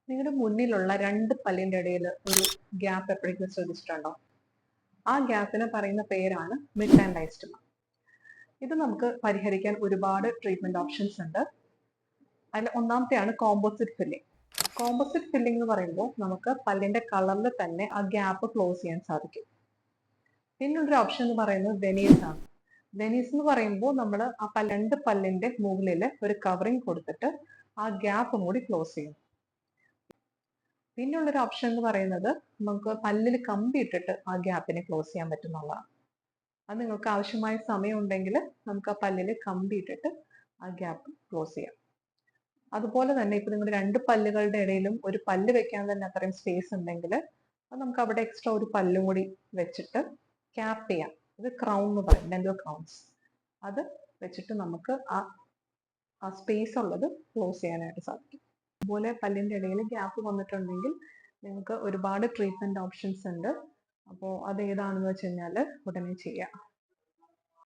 നിങ്ങളുടെ മുന്നിലുള്ള രണ്ട് പല്ലിന്റെ ഇടയിൽ ഒരു ഗ്യാപ്പ് എപ്പോഴെങ്കിലും ശ്രദ്ധിച്ചിട്ടുണ്ടോ? ആ ഗ്യാപ്പിന് പറയുന്ന പേരാണ് മിഡ് ആൻഡ് ഡയസ്റ്റമ. ഇത് നമുക്ക് പരിഹരിക്കാൻ ഒരുപാട് ട്രീറ്റ്മെന്റ് ഓപ്ഷൻസ് ഉണ്ട്. അതിൽ ഒന്നാമത്തെയാണ് കോമ്പോസിറ്റ് ഫില്ലിംഗ്. കോമ്പോസിറ്റ് ഫില്ലിംഗ് എന്ന് പറയുമ്പോൾ നമുക്ക് പല്ലിന്റെ കളറിൽ തന്നെ ആ ഗ്യാപ്പ് ക്ലോസ് ചെയ്യാൻ സാധിക്കും. പിന്നൊരു ഓപ്ഷൻ എന്ന് പറയുന്നത് വെനീസ് ആണ്. വെനീസ് എന്ന് പറയുമ്പോൾ നമ്മൾ ആ രണ്ട് പല്ലിന്റെ മുകളിൽ ഒരു കവറിങ് കൊടുത്തിട്ട് ആ ഗ്യാപ്പ് കൂടി ക്ലോസ് ചെയ്യും. പിന്നുള്ളൊരു ഓപ്ഷൻ എന്ന് പറയുന്നത് നമുക്ക് പല്ലിൽ കമ്പി ഇട്ടിട്ട് ആ ഗ്യാപ്പിനെ ക്ലോസ് ചെയ്യാൻ പറ്റുന്നുള്ളതാണ്. അത് നിങ്ങൾക്ക് ആവശ്യമായ സമയം ഉണ്ടെങ്കിൽ നമുക്ക് ആ പല്ലിൽ കമ്പി ഇട്ടിട്ട് ആ ഗ്യാപ്പ് ക്ലോസ് ചെയ്യാം. അതുപോലെ തന്നെ ഇപ്പൊ നിങ്ങളുടെ രണ്ട് പല്ലുകളുടെ ഇടയിലും ഒരു പല്ല് വെക്കാൻ തന്നെ അത്രയും സ്പേസ് ഉണ്ടെങ്കിൽ അത് നമുക്ക് അവിടെ എക്സ്ട്രാ ഒരു പല്ലും കൂടി വെച്ചിട്ട് ക്യാപ്പ് ചെയ്യാം. ഇത് ക്രൗൺ എന്ന് പറയും, ഡെന്റൽ ക്രൗൺസ്. അത് വെച്ചിട്ട് നമുക്ക് ആ സ്പേസ് ഉള്ളത് ക്ലോസ് ചെയ്യാനായിട്ട് സാധിക്കും. അതുപോലെ പല്ലിന്റെ ഇടയിൽ ഗ്യാപ്പ് വന്നിട്ടുണ്ടെങ്കിൽ നിങ്ങൾക്ക് ഒരുപാട് ട്രീറ്റ്മെന്റ് ഓപ്ഷൻസ് ഉണ്ട്. അപ്പോൾ അത് ഏതാണെന്ന് വെച്ച് കഴിഞ്ഞാൽ ഉടനെ ചെയ്യാം.